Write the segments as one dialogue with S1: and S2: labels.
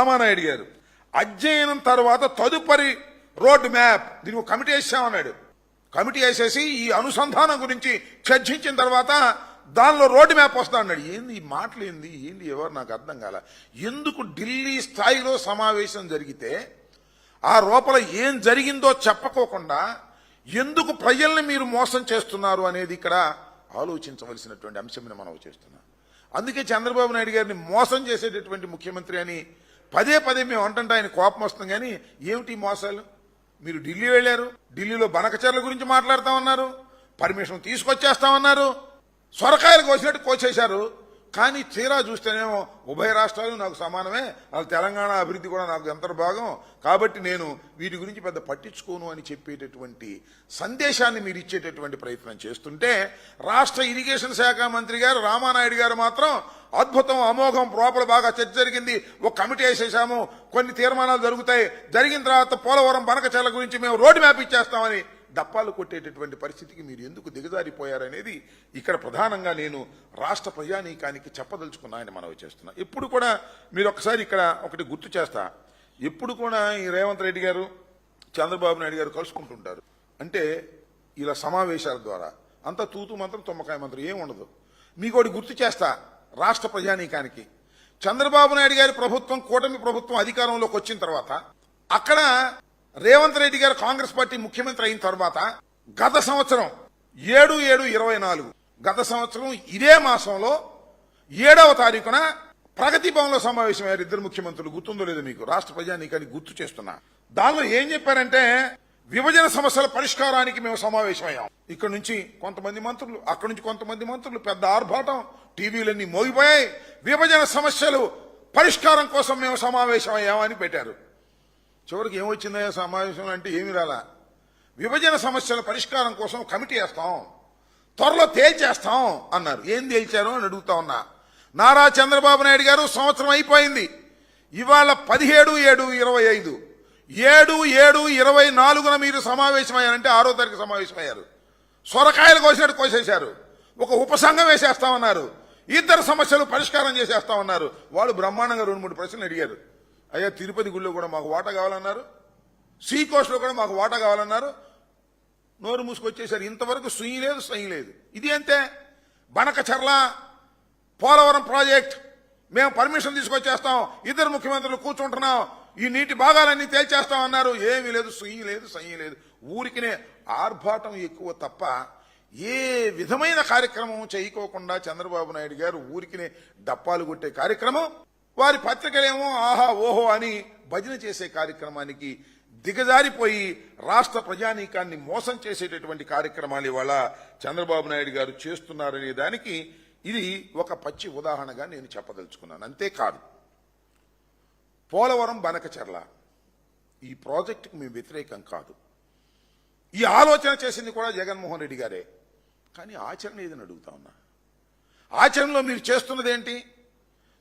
S1: రామానాయుడు గారు అధ్యయనం తర్వాత తదుపరి రోడ్ మ్యాప్ దీనికి కమిటీ వేసామన్నాడు. కమిటీ వేసేసి ఈ అనుసంధానం గురించి చర్చించిన తర్వాత దానిలో రోడ్ మ్యాప్ వస్తా అన్నాడు. ఏంది ఈ మాటలు, ఏంది ఎవరు నాకు అర్థం కాల. ఎందుకు ఢిల్లీ స్థాయిలో సమావేశం జరిగితే ఆ లోపల ఏం జరిగిందో చెప్పకోకుండా ఎందుకు ప్రజల్ని మీరు మోసం చేస్తున్నారు అనేది ఇక్కడ ఆలోచించవలసినటువంటి అంశంని మనం చేస్తున్నాం. అందుకే చంద్రబాబు నాయుడు గారిని మోసం చేసేటటువంటి ముఖ్యమంత్రి అని పదే పదే మేము అంటుంటే ఆయన కోపం వస్తుంది. కానీ ఏమిటి మోసాలు? మీరు ఢిల్లీ వెళ్ళారు, ఢిల్లీలో బనకచర్ల గురించి మాట్లాడుతా ఉన్నారు, పర్మిషన్ తీసుకొచ్చేస్తామన్నారు, సొరకాయలు కోసినట్టు కోసేశారు. కానీ తీరా చూస్తేనేమో ఉభయ రాష్ట్రాలు నాకు సమానమే, నాకు తెలంగాణ అభివృద్ధి కూడా నాకు ఎంత భాగం, కాబట్టి నేను వీటి గురించి పెద్ద పట్టించుకోను అని చెప్పేటటువంటి సందేశాన్ని మీరు ఇచ్చేటటువంటి ప్రయత్నం చేస్తుంటే, రాష్ట్ర ఇరిగేషన్ శాఖ మంత్రి గారు రామానాయుడు గారు మాత్రం అద్భుతం, అమోఘం, లోపల బాగా చర్చ జరిగింది, ఒక కమిటీ వేసేసాము, కొన్ని తీర్మానాలు జరుగుతాయి, జరిగిన తర్వాత పోలవరం బనకచర్ల గురించి మేము రోడ్ మ్యాప్ ఇచ్చేస్తామని డప్పాలు కొట్టేటటువంటి పరిస్థితికి మీరు ఎందుకు దిగజారిపోయారనేది ఇక్కడ ప్రధానంగా నేను రాష్ట్ర ప్రజానీకానికి చెప్పదలుచుకున్నాయని మనవి చేస్తున్నా. ఎప్పుడు కూడా మీరు ఒకసారి ఇక్కడ ఒకటి గుర్తు చేస్తా, ఎప్పుడు కూడా ఈ రేవంత్ రెడ్డి గారు చంద్రబాబు నాయుడు గారు కలుసుకుంటుంటారు. అంటే ఇలా సమావేశాల ద్వారా అంతా తూతు మంత్రం తుమ్మకాయ మంత్రం ఏం ఉండదు. మీకు ఒకటి గుర్తు చేస్తా రాష్ట్ర ప్రజానీకానికి, చంద్రబాబు నాయుడు గారి ప్రభుత్వం, కూటమి ప్రభుత్వం అధికారంలోకి వచ్చిన తర్వాత అక్కడ రేవంత్ రెడ్డి గారు కాంగ్రెస్ పార్టీ ముఖ్యమంత్రి అయిన తర్వాత గత సంవత్సరం 7/7/24 గత సంవత్సరం ఇదే మాసంలో 7వ తారీఖున ప్రగతి భవన్లో సమావేశమయ్యారు ఇద్దరు ముఖ్యమంత్రులు. గుర్తుందో లేదో మీకు, రాష్ట్ర ప్రజానీకానికి గుర్తు చేస్తున్నా. దానిలో ఏం చెప్పారంటే, విభజన సమస్యల పరిష్కారానికి మేము సమావేశమయ్యాం. ఇక్కడ నుంచి కొంతమంది మంత్రులు, అక్కడి నుంచి కొంతమంది మంత్రులు, పెద్ద ఆర్భాటం, టీవీలన్నీ మోగిపోయాయి. విభజన సమస్యలు పరిష్కారం కోసం మేము సమావేశమయ్యామని పెట్టారు. చివరికి ఏమొచ్చిందా సమావేశం అంటే ఏమి రాలా. విభజన సమస్యల పరిష్కారం కోసం కమిటీ వేస్తాం, త్వరలో తేల్చేస్తాం అన్నారు. ఏం తేల్చారు అని అడుగుతా ఉన్నా. నారా చంద్రబాబు నాయుడు గారు సంవత్సరం అయిపోయింది, ఇవాళ 17/7/25 7/7/24 మీరు సమావేశమయ్యారంటే 6వ తారీఖు సమావేశమయ్యారు. సొరకాయలు కోసినట్టు కోసేశారు. ఒక ఉపసంఘం వేసేస్తామన్నారు, ఇద్దరు సమస్యలు పరిష్కారం చేసేస్తామన్నారు. వాళ్ళు బ్రహ్మాండంగా 2-3 ప్రశ్నలు అడిగారు. అయ్యా తిరుపతి గుళ్ళో కూడా మాకు వాటా కావాలన్నారు, సీ కోస్ట్లో కూడా మాకు వాటా కావాలన్నారు. నోరు మూసుకొచ్చేశారు. ఇంతవరకు సుయ్యి లేదు, సయ్యి లేదు. ఇది అంతే. బనకచర్ల పోలవరం ప్రాజెక్ట్ మేము పర్మిషన్ తీసుకొచ్చేస్తాం, ఇద్దరు ముఖ్యమంత్రులు కూర్చుంటున్నాం, ఈ నీటి భాగాలన్నీ తేల్చేస్తాం అన్నారు. ఏమీ లేదు, సుయ్యి లేదు, సయ్యి లేదు. ఊరికినే ఆర్భాటం ఎక్కువ తప్ప ఏ విధమైన కార్యక్రమం చేయకోకుండా చంద్రబాబు నాయుడు గారు ఊరికినే డప్పాలు కొట్టే కార్యక్రమం, వారి పత్రికలేమో ఆహా ఓహో అని భజన చేసే కార్యక్రమానికి దిగజారిపోయి రాష్ట్ర ప్రజానీకాన్ని మోసం చేసేటటువంటి కార్యక్రమాలు ఇవాళ చంద్రబాబు నాయుడు గారు చేస్తున్నారనే దానికి ఇది ఒక పచ్చి ఉదాహరణగా నేను చెప్పదలుచుకున్నాను. అంతేకాదు, పోలవరం బనకచర్ల ఈ ప్రాజెక్టుకు మేము వ్యతిరేకం కాదు. ఈ ఆలోచన చేసింది కూడా జగన్మోహన్ రెడ్డి గారే. కానీ ఆచరణ ఏదని అడుగుతా ఉన్నా. ఆచరణలో మీరు చేస్తున్నది ఏంటి?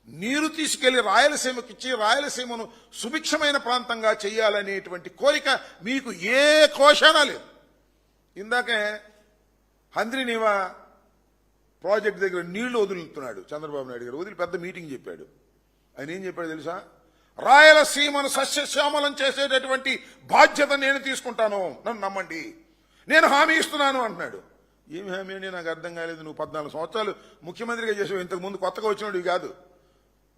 S1: నీరు తీసుకెళ్లి రాయలసీమకి ఇచ్చి రాయలసీమను సుభిక్షమైన ప్రాంతంగా చేయాలనేటువంటి కోరిక మీకు ఏ కోశానా లేదు. ఇందాకే హంద్రీనీవా ప్రాజెక్ట్ దగ్గర నీళ్లు వదులుతున్నాడు చంద్రబాబు నాయుడు గారు. వదిలి పెద్ద మీటింగ్ చెప్పాడు. ఆయన ఏం చెప్పాడు తెలుసా? రాయలసీమను సస్యశ్యామలం చేసేటటువంటి బాధ్యత నేను తీసుకుంటాను, నన్ను నమ్మండి, నేను హామీ ఇస్తున్నాను అంటున్నాడు. ఏమి హామీ అండి నాకు అర్థం కాలేదు. నువ్వు 14 సంవత్సరాలు ముఖ్యమంత్రిగా చేసావు, ఇంతకు ముందు కొత్తగా వచ్చినవి కాదు.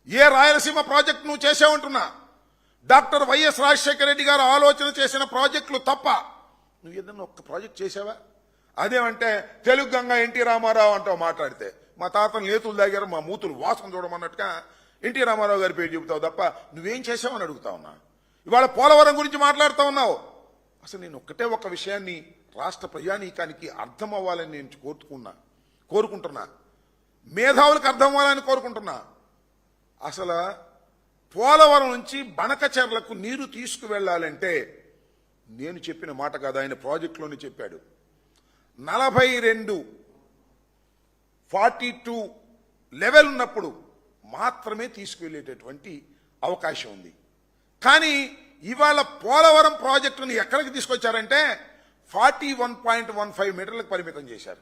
S1: ఏ రాయలసీమ ప్రాజెక్టు నువ్వు చేసావంటున్నా? డాక్టర్ వైఎస్ రాజశేఖర రెడ్డి గారు ఆలోచన చేసిన ప్రాజెక్టులు తప్ప నువ్వు ఏదన్నా ఒక్క ప్రాజెక్ట్ చేసావా? అదేమంటే తెలుగు గంగా ఎన్టీ రామారావు అంటావు. మాట్లాడితే మా తాతను లేతులు దాగారు, మా మూతులు వాసన చూడమన్నట్టుగా ఎన్టీ రామారావు గారి పేరు చెబుతావు తప్ప నువ్వేం చేసావని అడుగుతా ఉన్నా. ఇవాళ పోలవరం గురించి మాట్లాడుతూ ఉన్నావు. అసలు నేను ఒక్కటే ఒక విషయాన్ని రాష్ట్ర ప్రజానీకానికి అర్థం అవ్వాలని నేను కోరుకుంటున్నా, మేధావులకు అర్థం అవ్వాలని కోరుకుంటున్నా. అసలు పోలవరం నుంచి బనకచర్లకు నీరు తీసుకువెళ్లాలంటే నేను చెప్పిన మాట కాదు, ఆయన ప్రాజెక్టులోనే చెప్పాడు. 42 లెవెల్ ఉన్నప్పుడు మాత్రమే తీసుకువెళ్లేటటువంటి అవకాశం ఉంది. కానీ ఇవాళ పోలవరం ప్రాజెక్టును ఎక్కడికి తీసుకొచ్చారంటే 41.15 మీటర్లకు పరిమితం చేశారు.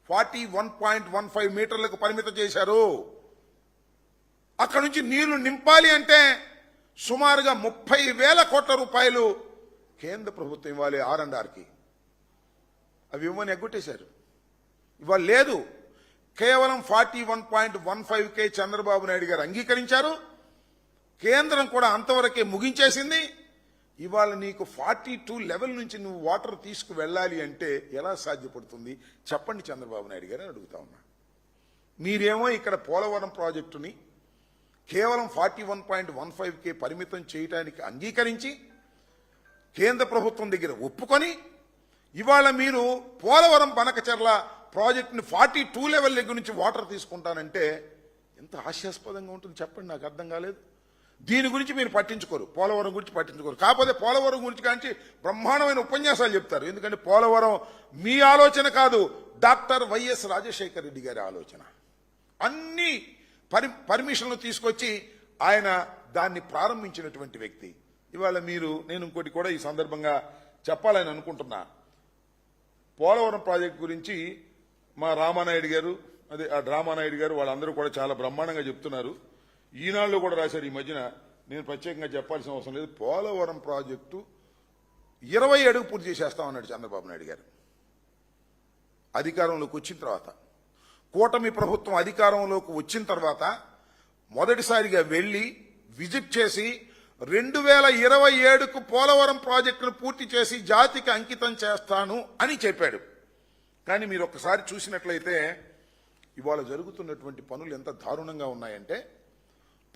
S1: 41.15 మీటర్లకు పరిమితం చేశారు. అక్కడ నుంచి నీళ్లు నింపాలి అంటే సుమారుగా 30,000 కోట్ల రూపాయలు కేంద్ర ప్రభుత్వం ఇవ్వాలి R&Rకి. అవి ఇవ్వని ఎగ్గొట్టేశారు. ఇవాళ లేదు. కేవలం 41.15K చంద్రబాబు నాయుడు గారు అంగీకరించారు. కేంద్రం కూడా అంతవరకే ముగించేసింది. ఇవాళ నీకు 42 లెవెల్ నుంచి నువ్వు వాటర్ తీసుకు వెళ్ళాలి అంటే ఎలా సాధ్యపడుతుంది చెప్పండి చంద్రబాబు నాయుడు గారు అని అడుగుతా ఉన్నా. మీరేమో ఇక్కడ పోలవరం ప్రాజెక్టుని కేవలం 41.15K పరిమితం చేయడానికి అంగీకరించి కేంద్ర ప్రభుత్వం దగ్గర ఒప్పుకొని ఇవాళ మీరు పోలవరం బనకచెర్ల ప్రాజెక్టుని 42 లెవెల్ దగ్గర నుంచి వాటర్ తీసుకుంటానంటే ఎంత హాస్యాస్పదంగా ఉంటుంది చెప్పండి. నాకు అర్థం కాలేదు. దీని గురించి మీరు పట్టించుకోరు, పోలవరం గురించి పట్టించుకోరు. కాకపోతే పోలవరం గురించి కానీ బ్రహ్మాండమైన ఉపన్యాసాలు చెప్తారు. ఎందుకంటే పోలవరం మీ ఆలోచన కాదు, డాక్టర్ వైఎస్ రాజశేఖర రెడ్డి గారి ఆలోచన. అన్ని పర్మిషన్లు తీసుకొచ్చి ఆయన దాన్ని ప్రారంభించినటువంటి వ్యక్తి. ఇవాళ నేను ఇంకోటి కూడా ఈ సందర్భంగా చెప్పాలని అనుకుంటున్నా. పోలవరం ప్రాజెక్టు గురించి మా రామానాయుడు గారు రామానాయుడు గారు వాళ్ళందరూ కూడా చాలా బ్రహ్మాండంగా చెప్తున్నారు. ఈనాడులో కూడా రాశారు ఈ మధ్యన. నేను ప్రత్యేకంగా చెప్పాల్సిన అవసరం లేదు. పోలవరం ప్రాజెక్టు 20 అడుగు పూర్తి చేసేస్తామన్నాడు చంద్రబాబు నాయుడు గారు అధికారంలోకి వచ్చిన తర్వాత. కూటమి ప్రభుత్వం అధికారంలోకి వచ్చిన తర్వాత మొదటిసారిగా వెళ్లి విజిట్ చేసి 2027కు పోలవరం ప్రాజెక్టును పూర్తి చేసి జాతికి అంకితం చేస్తాను అని చెప్పాడు. కానీ మీరు ఒక్కసారి చూసినట్లయితే ఇవాళ జరుగుతున్నటువంటి పనులు ఎంత దారుణంగా ఉన్నాయంటే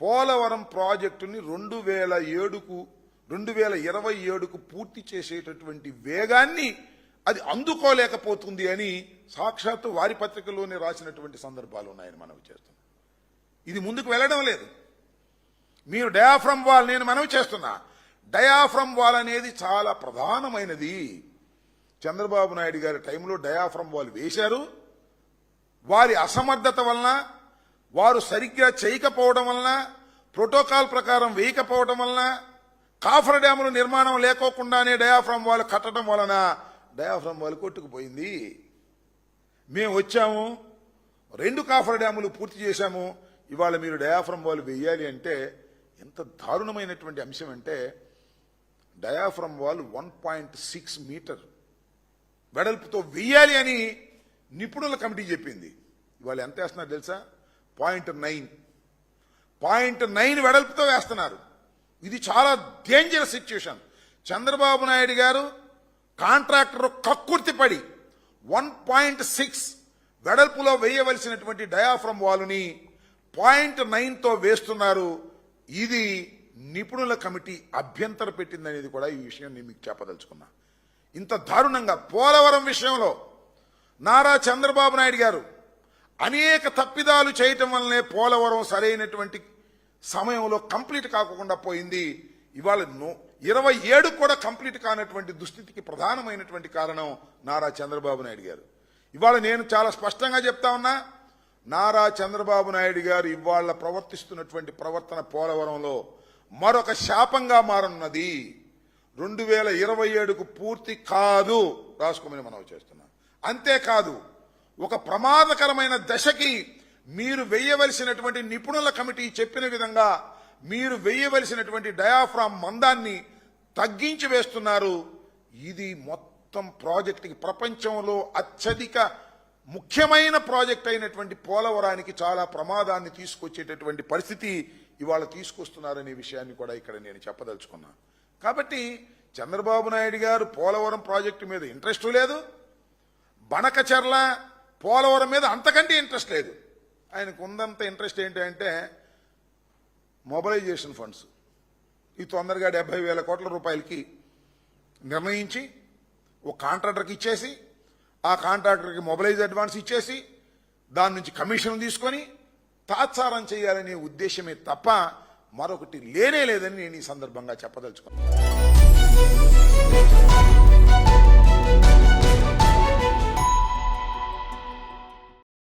S1: పోలవరం ప్రాజెక్టుని 2027కు పూర్తి చేసేటటువంటి వేగాన్ని అది అందుకోలేకపోతుంది అని సాక్షాత్తు వారి పత్రికలోనే రాసినటువంటి సందర్భాలు ఉన్నాయని మనవి చేస్తున్నాం. ఇది ముందుకు వెళ్లడం లేదు. మీరు డయాఫ్రమ్ వాల్, నేను మనవి చేస్తున్నా, డయాఫ్రమ్ వాల్ అనేది చాలా ప్రధానమైనది. చంద్రబాబు నాయుడు గారి టైంలో డయాఫ్రమ్ వాల్ వేశారు. వారి అసమర్థత వలన, వారు సరిగ్గా చేయకపోవడం వలన, ప్రోటోకాల్ ప్రకారం వేయకపోవడం వలన, కాఫర్ డ్యాముల నిర్మాణం లేకోకుండానే డయాఫ్రమ్ వాల్ కట్టడం వలన డయాఫ్రమ్ వాల్ కొట్టుకుపోయింది. మేము వచ్చాము, 2 కాఫర్ డ్యాములు పూర్తి చేశాము. ఇవాళ మీరు డయాఫ్రమ్ వాల్ వేయాలి అంటే ఎంత దారుణమైనటువంటి అంశం అంటే డయాఫ్రమ్ వాల్ 1.6 మీటర్ వెడల్పుతో వేయాలి అని నిపుణుల కమిటీ చెప్పింది. ఇవాళ ఎంత వేస్తున్నారు తెలుసా? 0.9 వెడల్పుతో వేస్తున్నారు. ఇది చాలా డేంజరస్ సిచ్యుయేషన్. చంద్రబాబు నాయుడు గారు కాంట్రాక్టర్ కక్కుర్తిపడి 1.6 వెడల్పులో వేయవలసినటువంటి డయాఫ్రమ్ వాలుని 0.9తో వేస్తున్నారు. ఇది నిపుణుల కమిటీ అభ్యంతర పెట్టిందనేది కూడా ఈ విషయం నేను మీకు చెప్పదలుచుకున్నా. ఇంత దారుణంగా పోలవరం విషయంలో నారా చంద్రబాబు నాయుడు గారు అనేక తప్పిదాలు చేయటం వల్లనే పోలవరం సరైనటువంటి సమయంలో కంప్లీట్ కాకుండా పోయింది. ఇవాళ 27 కూడా కంప్లీట్ కానటువంటి దుస్థితికి ప్రధానమైనటువంటి కారణం నారా చంద్రబాబు నాయుడు గారు. ఇవాళ నేను చాలా స్పష్టంగా చెప్తా ఉన్నా, నారా చంద్రబాబు నాయుడు గారు ఇవాళ ప్రవర్తిస్తున్నటువంటి ప్రవర్తన పోలవరంలో మరొక శాపంగా మారనున్నది. 2027కు పూర్తి కాదు, రాసుకోమని మనవి చేస్తున్నాం. అంతేకాదు, ఒక ప్రమాదకరమైన దశకి మీరు వేయవలసినటువంటి నిపుణుల కమిటీ చెప్పిన విధంగా మీరు వేయవలసినటువంటి డయాఫ్రామ్ మందాన్ని తగ్గించి వేస్తున్నారు. ఇది మొత్తం ప్రాజెక్టుకి, ప్రపంచంలో అత్యధిక ముఖ్యమైన ప్రాజెక్ట్ అయినటువంటి పోలవరానికి చాలా ప్రమాదాన్ని తీసుకొచ్చేటటువంటి పరిస్థితి ఇవాళ తీసుకొస్తున్నారనే విషయాన్ని కూడా ఇక్కడ నేను చెప్పదలుచుకున్నా. కాబట్టి చంద్రబాబు నాయుడు గారు పోలవరం ప్రాజెక్టు మీద ఇంట్రెస్ట్ లేదు, బనకచెర్ల పోలవరం మీద అంతకంటే ఇంట్రెస్ట్ లేదు. ఆయనకు ఉందంత ఇంట్రెస్ట్ ఏంటంటే మొబిలైజేషన్ ఫండ్స్. ఈ తొందరగా 70,000 కోట్ల రూపాయలకి నిర్ణయించి ఒక కాంట్రాక్టర్కి ఇచ్చేసి, ఆ కాంట్రాక్టర్కి మొబిలైజ్ అడ్వాన్స్ ఇచ్చేసి దాని నుంచి కమిషన్ తీసుకొని తాత్సారం చేయాలనే ఉద్దేశమే తప్ప మరొకటి లేనే లేదని నేను ఈ సందర్భంగా చెప్పదలుచుకున్నాను.